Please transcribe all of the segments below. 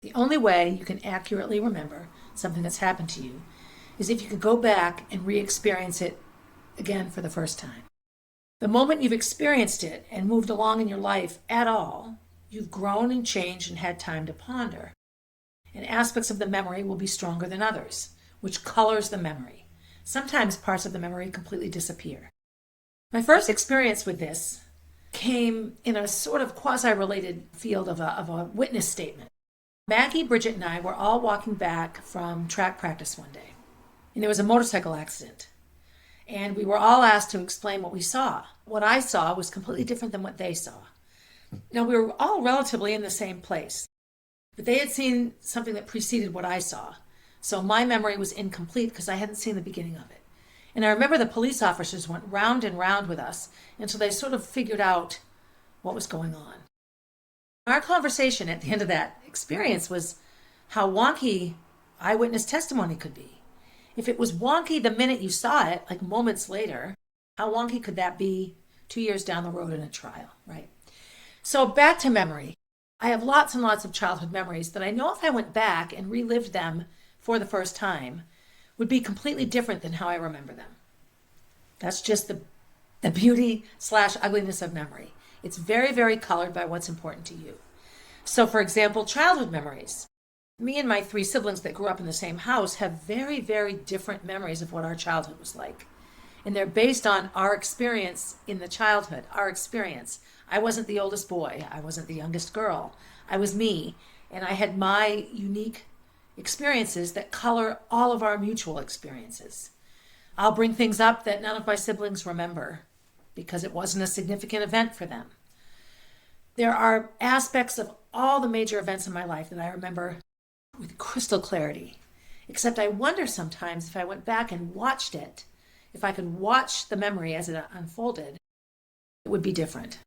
The only way you can accurately remember something that's happened to you is if you could go back and re-experience it again for the first time. The moment you've experienced it and moved along in your life at all, you've grown and changed and had time to ponder. And aspects of the memory will be stronger than others, which colors the memory. Sometimes parts of the memory completely disappear. My first experience with this came in a sort of quasi-related field of a witness statement. Maggie, Bridget, and I were all walking back from track practice one day, and there was a motorcycle accident. And we were all asked to explain what we saw. What I saw was completely different than what they saw. Now, we were all relatively in the same place, but they had seen something that preceded what I saw. So my memory was incomplete because I hadn't seen the beginning of it. And I remember the police officers went round and round with us until they sort of figured out what was going on. Our conversation at the end of that experience was how wonky eyewitness testimony could be. If it was wonky the minute you saw it, like moments later, how wonky could that be 2 years down the road in a trial, right? So back to memory. I have lots and lots of childhood memories that I know if I went back and relived them for the first time would be completely different than how I remember them. That's just the beauty / ugliness of memory. It's very, very colored by what's important to you. So for example, childhood memories. Me and my 3 siblings that grew up in the same house have very, very different memories of what our childhood was like. And they're based on our experience in the childhood, our experience. I wasn't the oldest boy. I wasn't the youngest girl. I was me. And I had my unique experiences that color all of our mutual experiences. I'll bring things up that none of my siblings remember because it wasn't a significant event for them. There are aspects of all the major events in my life that I remember with crystal clarity. Except I wonder sometimes if I went back and watched it, if I could watch the memory as it unfolded, it would be different.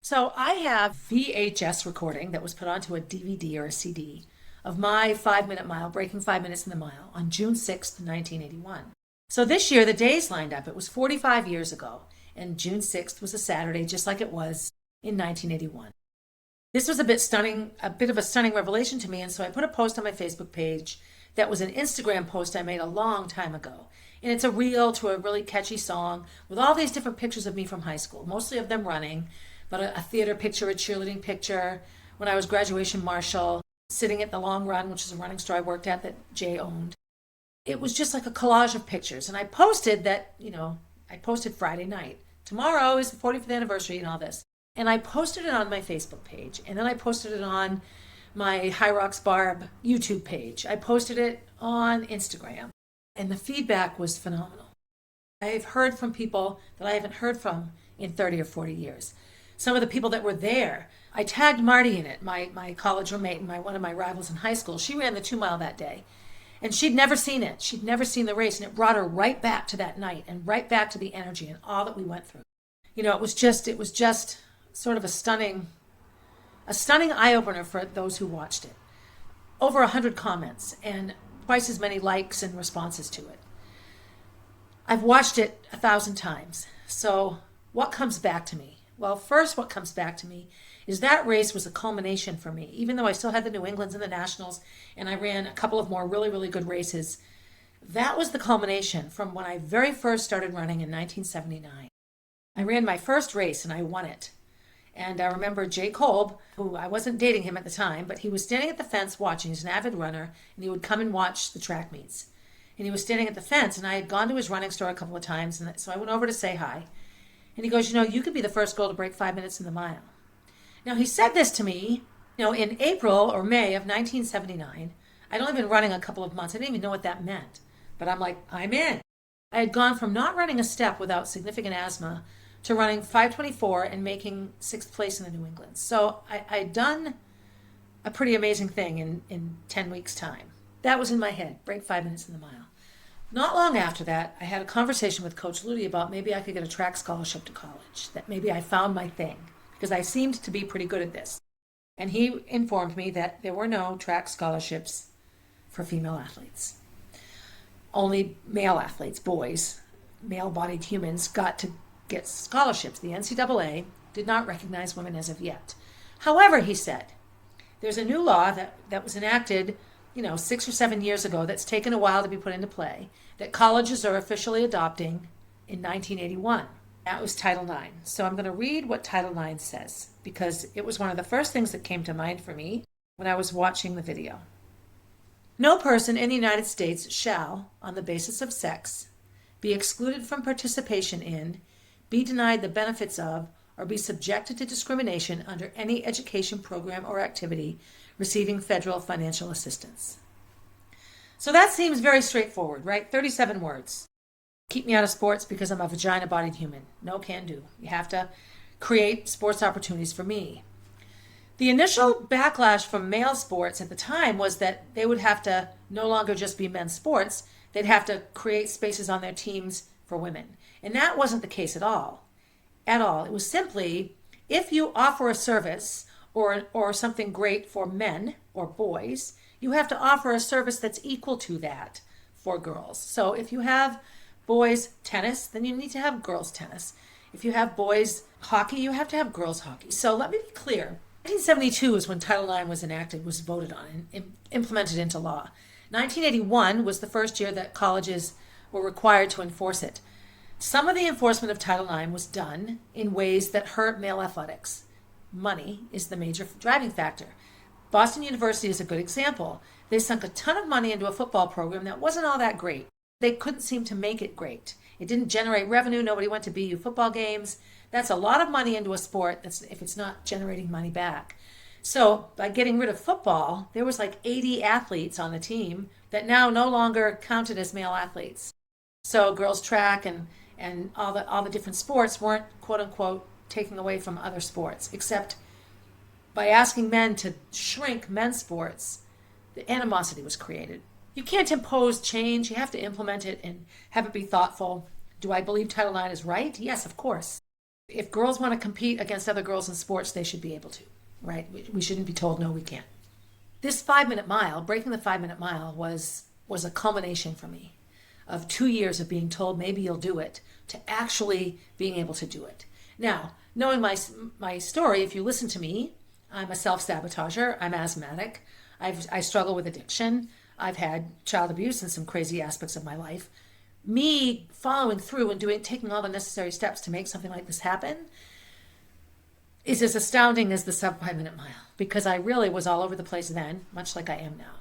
So I have VHS recording that was put onto a DVD or a CD of my 5-minute mile, breaking 5 minutes in the mile, on June 6th, 1981. So this year, the days lined up. It was 45 years ago, and June 6th was a Saturday, just like it was in 1981. This was a bit of a stunning revelation to me, and so I put a post on my Facebook page that was an Instagram post I made a long time ago. And it's a reel to a really catchy song with all these different pictures of me from high school, mostly of them running, but a theater picture, a cheerleading picture, when I was graduation marshal, sitting at the Long Run, which is a running store I worked at that Jay owned. It was just like a collage of pictures. And I posted that, I posted Friday night. Tomorrow is the 45th anniversary and all this. And I posted it on my Facebook page. And then I posted it on my High Rocks Barb YouTube page. I posted it on Instagram. And the feedback was phenomenal. I've heard from people that I haven't heard from in 30 or 40 years. Some of the people that were there, I tagged Marty in it, my college roommate and one of my rivals in high school. She ran the 2-mile that day. And she'd never seen it. She'd never seen the race. And it brought her right back to that night and right back to the energy and all that we went through. It was just sort of a stunning eye-opener for those who watched it. Over 100 comments and twice as many likes and responses to it. I've watched it 1,000 times. So what comes back to me? Well, first what comes back to me is that race was a culmination for me. Even though I still had the New Englands and the Nationals, and I ran a couple of more really, really good races, that was the culmination from when I very first started running in 1979. I ran my first race and I won it. And I remember Jay Kolb, who I wasn't dating him at the time, but he was standing at the fence watching. He's an avid runner, and he would come and watch the track meets. And he was standing at the fence, and I had gone to his running store a couple of times, and so I went over to say hi. And he goes, you could be the first girl to break 5 minutes in the mile. Now, he said this to me, in April or May of 1979. I'd only been running a couple of months. I didn't even know what that meant. But I'm like, I'm in. I had gone from not running a step without significant asthma to running 5:24 and making 6th place in the New England. So I'd done a pretty amazing thing in 10 weeks' time. That was in my head, break 5 minutes in the mile. Not long after that, I had a conversation with Coach Ludi about maybe I could get a track scholarship to college, that maybe I found my thing, because I seemed to be pretty good at this. And he informed me that there were no track scholarships for female athletes. Only male athletes, boys, male-bodied humans, got to get scholarships. The NCAA did not recognize women as of yet. However, he said, There's a new law that was enacted, 6 or 7 years ago that's taken a while to be put into play, that colleges are officially adopting in 1981. That was Title IX. So I'm going to read what Title IX says because it was one of the first things that came to mind for me when I was watching the video. No person in the United States shall, on the basis of sex, be excluded from participation in, be denied the benefits of, or be subjected to discrimination under any education program or activity receiving federal financial assistance. So that seems very straightforward, right? 37 words. Keep me out of sports because I'm a vagina-bodied human. No can do. You have to create sports opportunities for me. The initial backlash from male sports at the time was that they would have to no longer just be men's sports. They'd have to create spaces on their teams for women. And that wasn't the case at all. At all. It was simply, if you offer a service or something great for men or boys, you have to offer a service that's equal to that for girls. So if you have boys tennis, then you need to have girls tennis. If you have boys hockey, you have to have girls hockey. So let me be clear. 1972 is when Title IX was enacted, was voted on, and implemented into law. 1981 was the first year that colleges were required to enforce it. Some of the enforcement of Title IX was done in ways that hurt male athletics. Money is the major driving factor. Boston University is a good example. They sunk a ton of money into a football program that wasn't all that great. They couldn't seem to make it great. It didn't generate revenue. Nobody went to BU football games. That's a lot of money into a sport if it's not generating money back. So by getting rid of football, there was like 80 athletes on the team that now no longer counted as male athletes. So girls track and all the different sports weren't, quote unquote, taking away from other sports, except by asking men to shrink men's sports, the animosity was created. You can't impose change. You have to implement it and have it be thoughtful. Do I believe Title IX is right? Yes, of course. If girls want to compete against other girls in sports, they should be able to, right? We shouldn't be told, no, we can't. This 5-minute mile, breaking the 5-minute mile, was a culmination for me of 2 years of being told maybe you'll do it to actually being able to do it. Now, knowing my story, if you listen to me, I'm a self-sabotager. I'm asthmatic. I struggle with addiction. I've had child abuse and some crazy aspects of my life. Me following through and taking all the necessary steps to make something like this happen is as astounding as the sub 5-minute mile, because I really was all over the place then, much like I am now.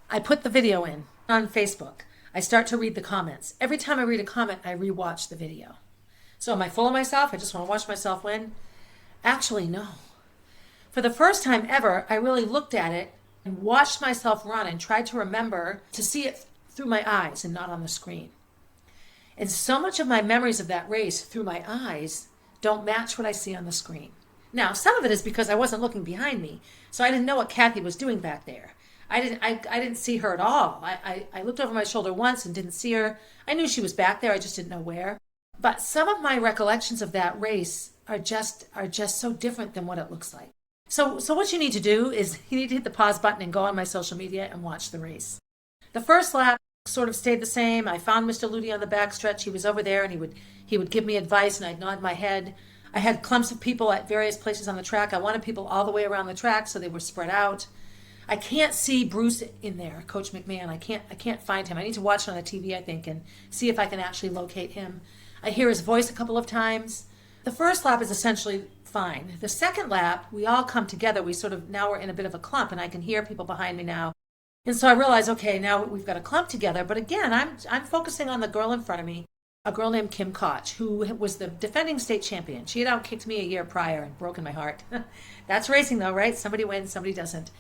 I put the video in on Facebook. I start to read the comments. Every time I read a comment, I rewatch the video. So am I full of myself? I just want to watch myself win? Actually, no. For the first time ever, I really looked at it and watched myself run and tried to remember to see it through my eyes and not on the screen. And so much of my memories of that race through my eyes don't match what I see on the screen. Now, some of it is because I wasn't looking behind me, so I didn't know what Kathy was doing back there. I didn't see her at all. I looked over my shoulder once and didn't see her. I knew she was back there, I just didn't know where. But some of my recollections of that race are just so different than what it looks like. So what you need to do is you need to hit the pause button and go on my social media and watch the race. The first lap sort of stayed the same. I found Mr. Ludi on the backstretch. He was over there and he would give me advice and I'd nod my head. I had clumps of people at various places on the track. I wanted people all the way around the track so they were spread out. I can't see Bruce in there, Coach McMahon. I can't find him. I need to watch it on the TV, I think, and see if I can actually locate him. I hear his voice a couple of times. The first lap is essentially fine. The second lap, we all come together. Now we're in a bit of a clump and I can hear people behind me now. And so I realize, okay, now we've got a clump together. But again, I'm focusing on the girl in front of me, a girl named Kim Koch, who was the defending state champion. She had outkicked me a year prior and broken my heart. That's racing though, right? Somebody wins, somebody doesn't.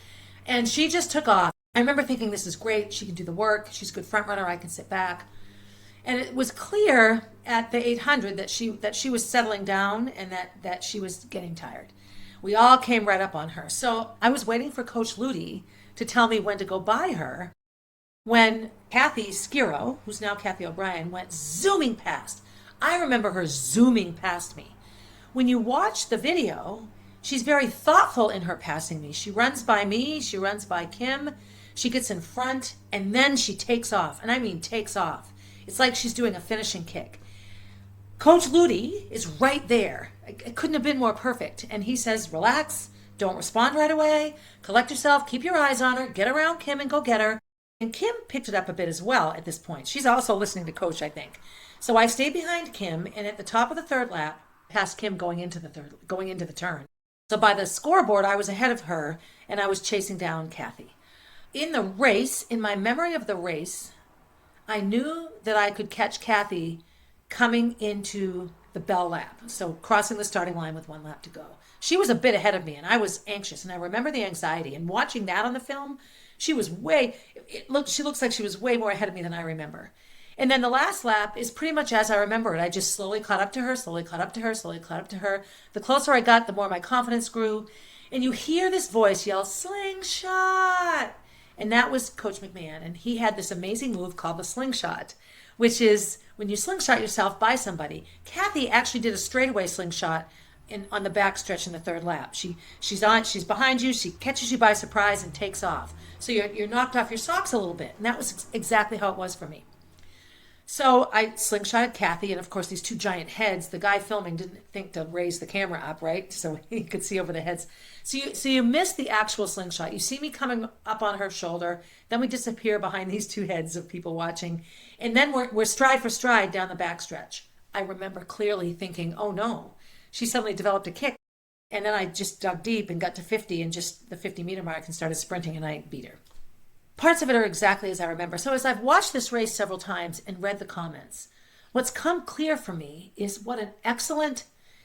And she just took off. I remember thinking, this is great. She can do the work. She's a good front runner. I can sit back. And it was clear at the 800 that she was settling down and that she was getting tired. We all came right up on her. So I was waiting for Coach Ludi to tell me when to go by her when Kathy Skiro, who's now Kathy O'Brien, went zooming past. I remember her zooming past me. When you watch the video, she's very thoughtful in her passing me. She runs by me, she runs by Kim, she gets in front, and then she takes off. And I mean takes off. It's like she's doing a finishing kick. Coach Ludi is right there. It couldn't have been more perfect. And he says, relax, Don't respond right away. Collect yourself, keep your eyes on her, get around Kim and go get her. And Kim picked it up a bit as well at this point. She's also listening to Coach, I think. So I stayed behind Kim, and at the top of the third lap, past Kim going into the turn. So by the scoreboard, I was ahead of her, and I was chasing down Kathy. In the race, in my memory of the race, I knew that I could catch Kathy coming into the bell lap, so crossing the starting line with 1 lap to go. She was a bit ahead of me, and I was anxious, and I remember the anxiety. And watching that on the film, she looks like she was way more ahead of me than I remember. And then the last lap is pretty much as I remember it. I just slowly caught up to her, slowly caught up to her, slowly caught up to her. The closer I got, the more my confidence grew. And you hear this voice yell, "Slingshot!" And that was Coach McMahon. And he had this amazing move called the slingshot, which is when you slingshot yourself by somebody. Kathy actually did a straightaway slingshot on the back stretch in the third lap. She's behind you, she catches you by surprise and takes off. So you're knocked off your socks a little bit. And that was exactly how it was for me. So I slingshotted Kathy, and of course these two giant heads, the guy filming didn't think to raise the camera up, right? So he could see over the heads. So you miss the actual slingshot. You see me coming up on her shoulder, then we disappear behind these two heads of people watching, and then we're stride for stride down the backstretch. I remember clearly thinking, oh no, she suddenly developed a kick, and then I just dug deep and got to 50 and just the 50-meter mark and started sprinting, and I beat her. Parts of it are exactly as I remember. So as I've watched this race several times and read the comments, what's come clear for me is what an excellent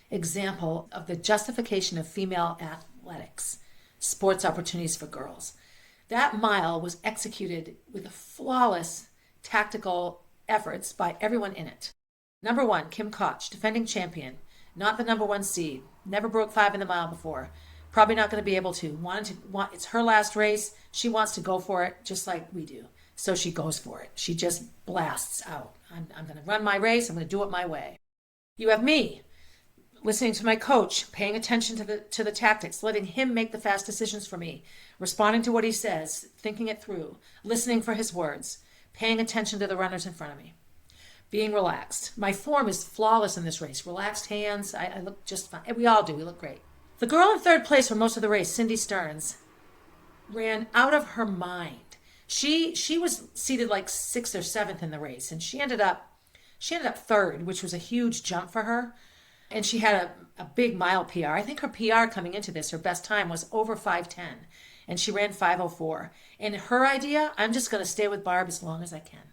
example of the justification of female athletics, sports opportunities for girls. That mile was executed with flawless tactical efforts by everyone in it. Number 1, Kim Koch, defending champion, not the number 1 seed, never broke 5 in the mile before. Probably not going to be able to. It's her last race. She wants to go for it just like we do. So she goes for it. She just blasts out. I'm going to run my race. I'm going to do it my way. You have me listening to my coach, paying attention to the tactics, letting him make the fast decisions for me, responding to what he says, thinking it through, listening for his words, paying attention to the runners in front of me, being relaxed. My form is flawless in this race. Relaxed hands. I look just fine. We all do. We look great. The girl in third place for most of the race, Cindy Stearns, ran out of her mind. She was seated like 6th or 7th in the race, and she ended up third, which was a huge jump for her. And she had a big mile PR. I think her PR coming into this, her best time was over 5:10, and she ran 5:04. And her idea, I'm just going to stay with Barb as long as I can.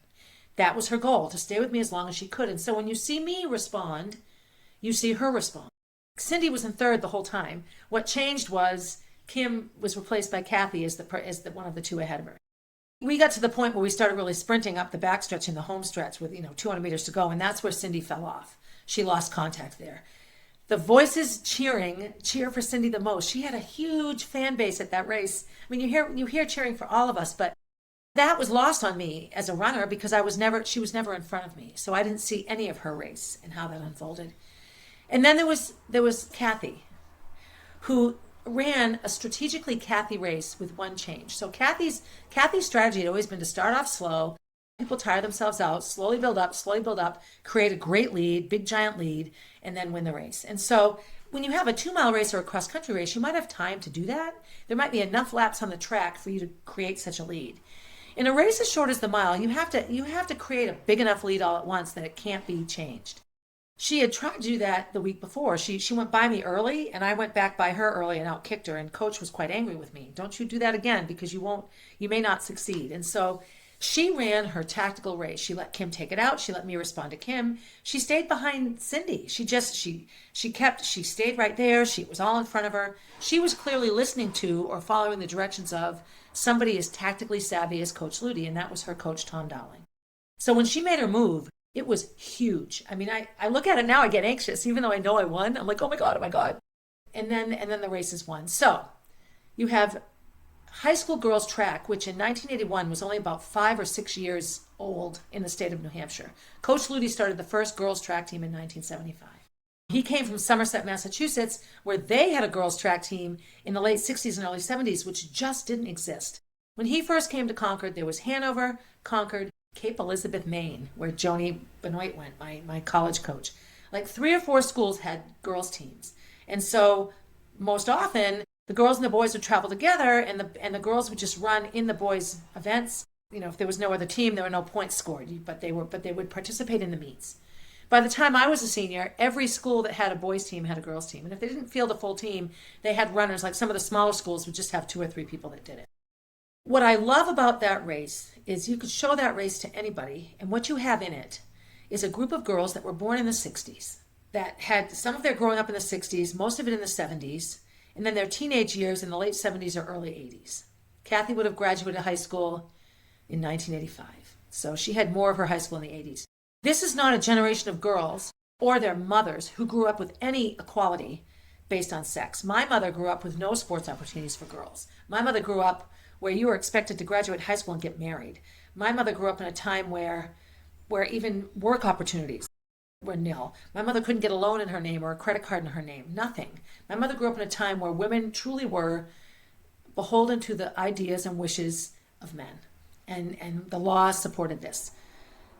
That was her goal, to stay with me as long as she could. And so when you see me respond, you see her respond. Cindy was in third the whole time. What changed was Kim was replaced by Kathy as the one of the two ahead of her. We got to the point where we started really sprinting up the backstretch in the home stretch with 200 meters to go, and that's where Cindy fell off. She lost contact there. The voices cheer for Cindy the most. She had a huge fan base at that race. I mean, you hear cheering for all of us, but that was lost on me as a runner because she was never in front of me, so I didn't see any of her race and how that unfolded. And then there was Kathy, who ran a strategically Kathy race with one change. So Kathy's strategy had always been to start off slow. People tire themselves out, slowly build up, create a great lead, big giant lead, and then win the race. And so when you have a 2-mile race or a cross-country race, you might have time to do that. There might be enough laps on the track for you to create such a lead. In a race as short as the mile, you have to create a big enough lead all at once that it can't be changed. She had tried to do that the week before. She went by me early, and I went back by her early and outkicked her, and Coach was quite angry with me. Don't you do that again, because you may not succeed. And so she ran her tactical race. She let Kim take it out. She let me respond to Kim. She stayed behind Cindy. She stayed right there. It was all in front of her. She was clearly listening to or following the directions of somebody as tactically savvy as Coach Ludi, and that was her coach, Tom Dowling. So when she made her move, it was huge. I mean, I look at it now, I get anxious, even though I know I won. I'm like, oh my God. And then the race is won. So you have high school girls track, which in 1981 was only about 5 or 6 years old in the state of New Hampshire. Coach Ludi started the first girls track team in 1975. He came from Somerset, Massachusetts, where they had a girls track team in the late 60s and early 70s, which just didn't exist. When he first came to Concord, there was Hanover, Concord, Cape Elizabeth, Maine, where Joni Benoit went, my college coach. Like 3 or 4 schools had girls teams. And so most often The girls and the boys would travel together, and the girls would just run in the boys' events. If there was no other team, there were no points scored, but they would participate in the meets. By the time I was a senior, every school that had a boys team had a girls team. And if they didn't field a full team, they had runners. Like some of the smaller schools would just have 2 or 3 people that did it. What I love about that race is you could show that race to anybody, and what you have in it is a group of girls that were born in the 60s, that had some of their growing up in the 60s, most of it in the 70s, and then their teenage years in the late 70s or early 80s. Kathy would have graduated high school in 1985, so she had more of her high school in the 80s. This is not a generation of girls or their mothers who grew up with any equality based on sex. My mother grew up with no sports opportunities for girls. My mother grew up where you were expected to graduate high school and get married. My mother grew up in a time where even work opportunities were nil. My mother couldn't get a loan in her name or a credit card in her name. Nothing. My mother grew up in a time where women truly were beholden to the ideas and wishes of men. And the law supported this.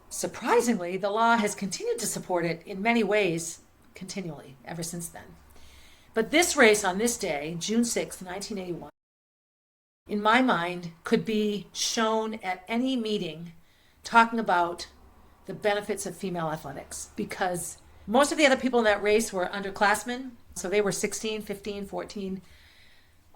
Surprisingly, the law has continued to support it in many ways continually ever since then. But this race on this day, June 6th, 1981, in my mind, could be shown at any meeting talking about the benefits of female athletics, because most of the other people in that race were underclassmen, so they were 16, 15, 14.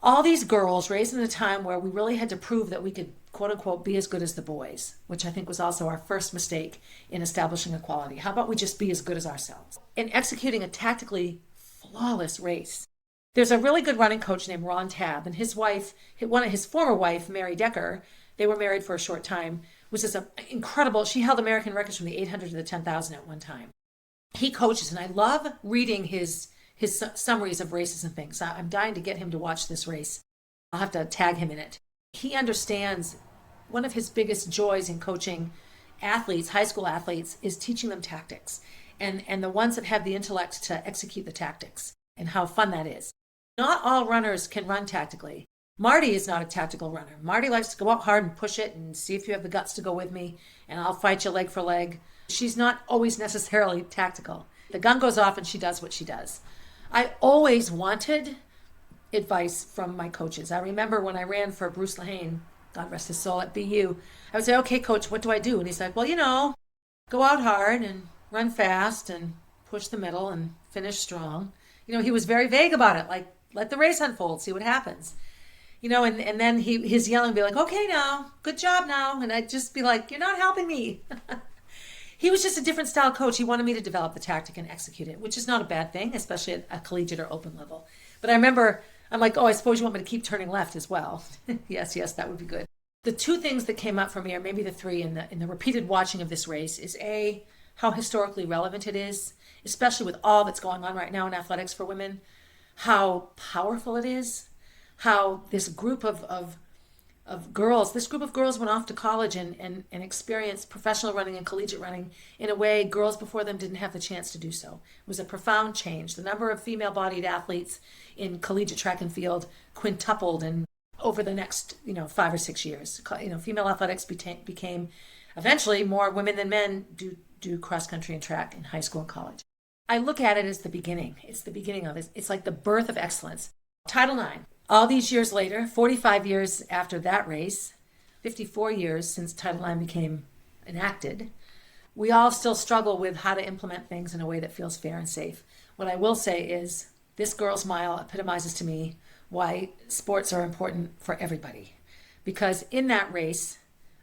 All these girls raised in a time where we really had to prove that we could, quote unquote, be as good as the boys, which I think was also our first mistake in establishing equality. How about we just be as good as ourselves? In executing a tactically flawless race. There's a really good running coach named Ron Tabb, and his wife, his former wife, Mary Decker, they were married for a short time, was just incredible. She held American records from the 800 to the 10,000 at one time. He coaches, and I love reading his summaries of races and things. I'm dying to get him to watch this race. I'll have to tag him in it. He understands one of his biggest joys in coaching athletes, high school athletes, is teaching them tactics, and the ones that have the intellect to execute the tactics, and how fun that is. Not all runners can run tactically. Marty is not a tactical runner. Marty likes to go out hard and push it and see if you have the guts to go with me, and I'll fight you leg for leg. She's not always necessarily tactical. The gun goes off and she does what she does. I always wanted advice from my coaches. I remember when I ran for Bruce Lehane, God rest his soul, at BU, I would say, okay, coach, what do I do? And he's like, well, go out hard and run fast and push the middle and finish strong. He was very vague about it, like, let the race unfold, see what happens. And then his yelling would be like, okay now, good job now. And I'd just be like, you're not helping me. He was just a different style coach. He wanted me to develop the tactic and execute it, which is not a bad thing, especially at a collegiate or open level. But I remember, I'm like, oh, I suppose you want me to keep turning left as well. Yes, that would be good. The 2 things that came up for me, or maybe the 3 in the repeated watching of this race, is A, how historically relevant it is, especially with all that's going on right now in athletics for women, how powerful it is, how this group of girls went off to college and experienced professional running and collegiate running in a way girls before them didn't have the chance to do so. It was a profound change. The number of female-bodied athletes in collegiate track and field quintupled and over the next 5 or 6 years. Female athletics became eventually more women than men do cross country and track in high school and college. I look at it as the beginning. It's the beginning of it. It's like the birth of excellence. Title IX. All these years later, 45 years after that race, 54 years since Title IX became enacted, we all still struggle with how to implement things in a way that feels fair and safe. What I will say is this girl's mile epitomizes to me why sports are important for everybody. Because in that race,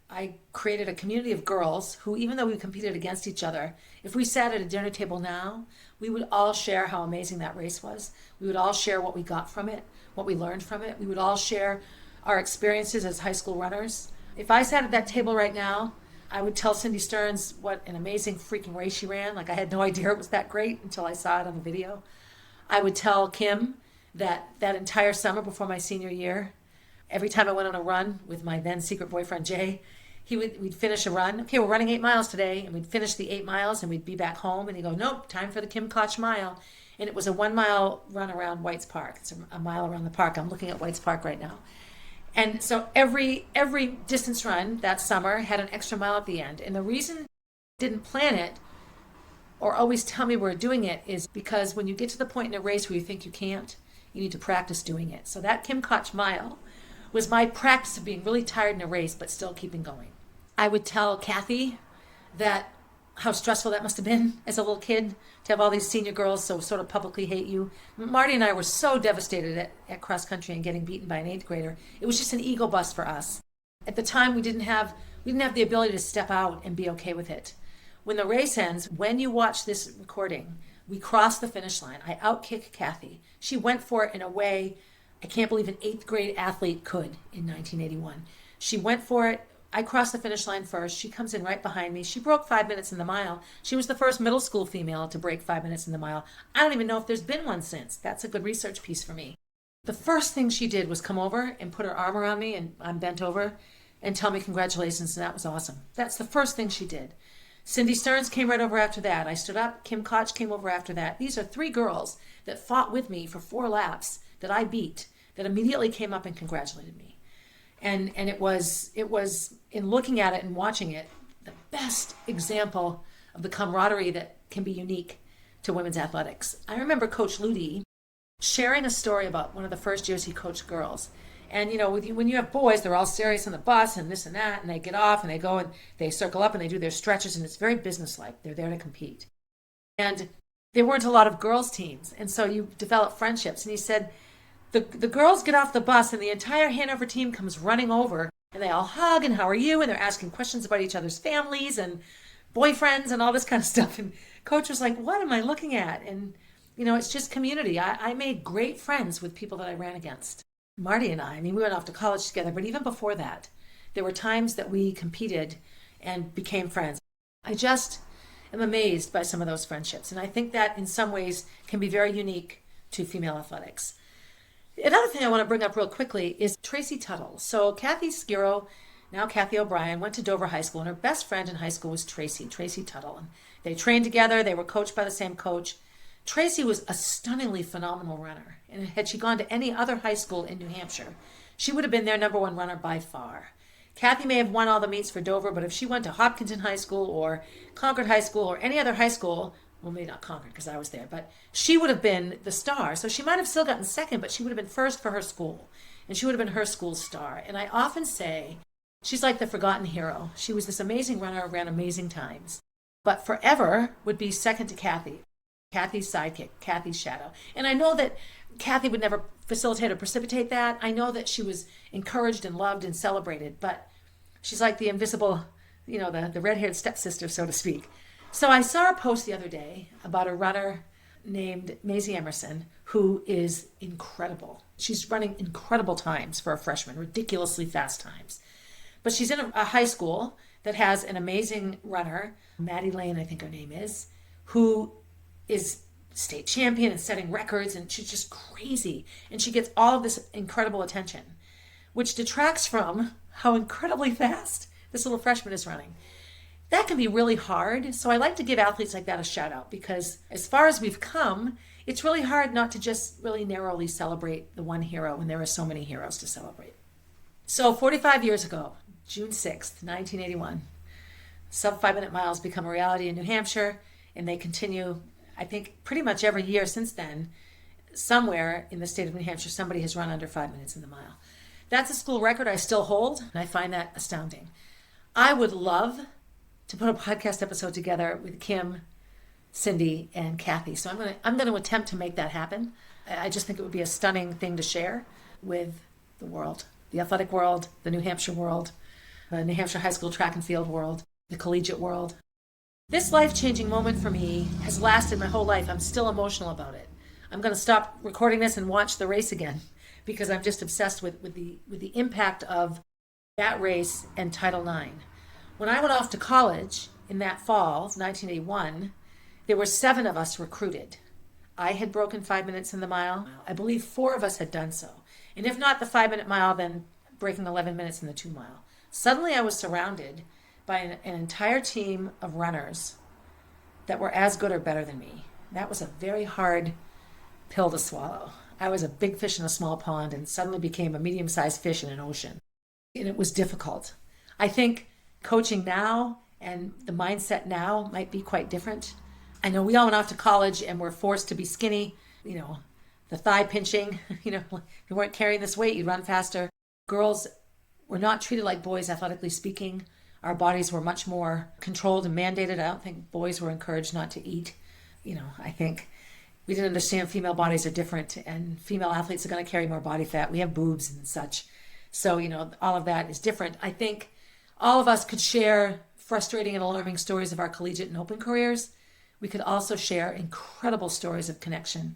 I created a community of girls who, even though we competed against each other, if we sat at a dinner table now, we would all share how amazing that race was. We would all share what we got from it, what we learned from it. We would all share our experiences as high school runners. If I sat at that table right now, I would tell Cindy Stearns what an amazing freaking race she ran. Like, I had no idea it was that great until I saw it on the video. I would tell Kim that entire summer before my senior year, every time I went on a run with my then secret boyfriend Jay, we'd finish a run. Okay, we're running 8 miles today, and we'd finish the 8 miles, and we'd be back home, and he'd go, nope, time for the Kim Koch mile. And it was a 1 mile run around White's Park. It's a mile around the park. I'm looking at White's Park right now. And so every distance run that summer had an extra mile at the end. And the reason I didn't plan it or always tell me we're doing it is because when you get to the point in a race where you think you can't, You need to practice doing it. So that Kim Koch mile was my practice of being really tired in a race, but still keeping going. I would tell Kathy that how stressful that must have been as a little kid to have all these senior girls so sort of publicly hate you. Marty and I were so devastated at cross country and getting beaten by an 8th grader. It was just an ego bust for us. At the time, we didn't have the ability to step out and be okay with it. When the race ends, when you watch this recording, we crossed the finish line. I outkicked Kathy. She went for it in a way I can't believe an 8th grade athlete could in 1981. She went for it. I crossed the finish line first. She comes in right behind me. She broke 5 minutes in the mile. She was the first middle school female to break 5 minutes in the mile. I don't even know if there's been one since. That's a good research piece for me. The first thing she did was come over and put her arm around me, and I'm bent over, and tell me congratulations, and that was awesome. That's the first thing she did. Cindy Stearns came right over after that. I stood up. Kim Koch came over after that. These are 3 girls that fought with me for 4 laps that I beat, that immediately came up and congratulated me. And it was in looking at it and watching it, the best example of the camaraderie that can be unique to women's athletics. I remember Coach Ludi sharing a story about one of the first years he coached girls. And when you have boys, they're all serious on the bus and this and that, and they get off and they go and they circle up and they do their stretches, and it's very businesslike. They're there to compete. And there weren't a lot of girls' teams, and so you develop friendships. And he said, the girls get off the bus and the entire Hanover team comes running over and they all hug and how are you? And they're asking questions about each other's families and boyfriends and all this kind of stuff. And Coach was like, what am I looking at? And, it's just community. I made great friends with people that I ran against. Marty and I we went off to college together, but even before that, there were times that we competed and became friends. I just am amazed by some of those friendships. And I think that in some ways can be very unique to female athletics. Another thing I want to bring up real quickly is Tracy Tuttle. So Kathy Skiro, now Kathy O'Brien, went to Dover High School, and her best friend in high school was Tracy Tuttle. And they trained together. They were coached by the same coach. Tracy was a stunningly phenomenal runner. And had she gone to any other high school in New Hampshire, she would have been their number 1 runner by far. Kathy may have won all the meets for Dover, but if she went to Hopkinton High School or Concord High School or any other high school, well, maybe not Concord because I was there, but she would have been the star. So she might have still gotten second, but she would have been first for her school. And she would have been her school's star. And I often say she's like the forgotten hero. She was this amazing runner, ran amazing times, but forever would be second to Kathy. Kathy's sidekick, Kathy's shadow. And I know that Kathy would never facilitate or precipitate that. I know that she was encouraged and loved and celebrated, but she's like the invisible, the red-haired stepsister, so to speak. So I saw a post the other day about a runner named Maisie Emerson, who is incredible. She's running incredible times for a freshman, ridiculously fast times. But she's in a high school that has an amazing runner, Maddie Lane, I think her name is, who is state champion and setting records, and she's just crazy. And she gets all of this incredible attention, which detracts from how incredibly fast this little freshman is running. That can be really hard. So I like to give athletes like that a shout out, because as far as we've come, it's really hard not to just really narrowly celebrate the one hero when there are so many heroes to celebrate. So 45 years ago, June 6th, 1981, sub 5-minute miles become a reality in New Hampshire, and they continue, I think, pretty much every year since then. Somewhere in the state of New Hampshire, somebody has run under 5 minutes in the mile. That's a school record I still hold, and I find that astounding. I would love to put a podcast episode together with Kim, Cindy, and Kathy. So I'm going to attempt to make that happen. I just think it would be a stunning thing to share with the world, the athletic world, the New Hampshire world, the New Hampshire high school track and field world, the collegiate world. This life-changing moment for me has lasted my whole life. I'm still emotional about it. I'm going to stop recording this and watch the race again, because I'm just obsessed with the impact of that race and Title IX. When I went off to college in that fall, 1981, there were 7 of us recruited. I had broken 5 minutes in the mile. I believe 4 of us had done so. And if not the 5-minute mile, then breaking 11 minutes in the 2 mile. Suddenly I was surrounded by an entire team of runners that were as good or better than me. That was a very hard pill to swallow. I was a big fish in a small pond and suddenly became a medium-sized fish in an ocean. And it was difficult. I think coaching now and the mindset now might be quite different. I know we all went off to college and were forced to be skinny, the thigh pinching, if you weren't carrying this weight, you'd run faster. Girls were not treated like boys, athletically speaking. Our bodies were much more controlled and mandated. I don't think boys were encouraged not to eat. I think we didn't understand female bodies are different, and female athletes are going to carry more body fat. We have boobs and such. So, all of that is different. I think all of us could share frustrating and alarming stories of our collegiate and open careers. We could also share incredible stories of connection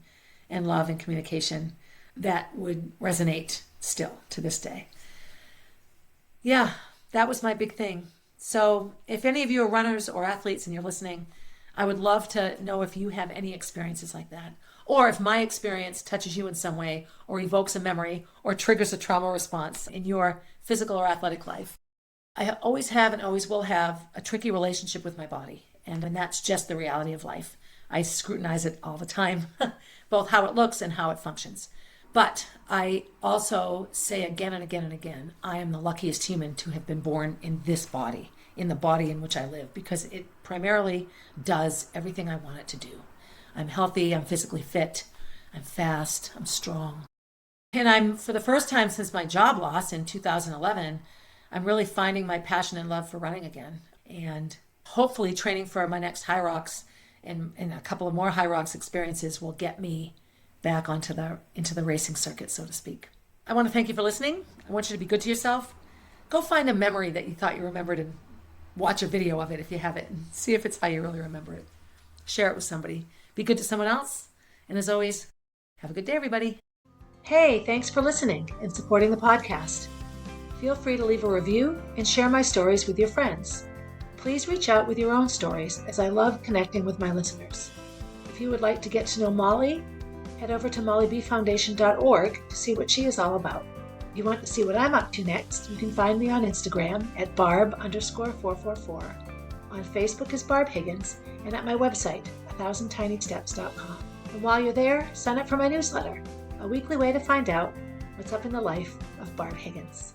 and love and communication that would resonate still to this day. Yeah, that was my big thing. So if any of you are runners or athletes and you're listening, I would love to know if you have any experiences like that, or if my experience touches you in some way, or evokes a memory, or triggers a trauma response in your physical or athletic life. I always have and always will have a tricky relationship with my body, and that's just the reality of life. I scrutinize it all the time, both how it looks and how it functions. But I also say again and again and again, I am the luckiest human to have been born in this body, in the body in which I live, because it primarily does everything I want it to do. I'm healthy, I'm physically fit, I'm fast, I'm strong. And I'm, for the first time since my job loss in 2011, I'm really finding my passion and love for running again. And hopefully training for my next High Rocks and a couple of more High Rocks experiences will get me back into the racing circuit, so to speak. I want to thank you for listening. I want you to be good to yourself. Go find a memory that you thought you remembered and watch a video of it if you have it and see if it's how you really remember it. Share it with somebody. Be good to someone else. And as always, have a good day, everybody. Hey, thanks for listening and supporting the podcast. Feel free to leave a review and share my stories with your friends. Please reach out with your own stories, as I love connecting with my listeners. If you would like to get to know Molly, head over to mollybfoundation.org to see what she is all about. If you want to see what I'm up to next, you can find me on Instagram at Barb_444, on Facebook as Barb Higgins, and at my website, 1000tinysteps.com. And while you're there, sign up for my newsletter, a weekly way to find out what's up in the life of Barb Higgins.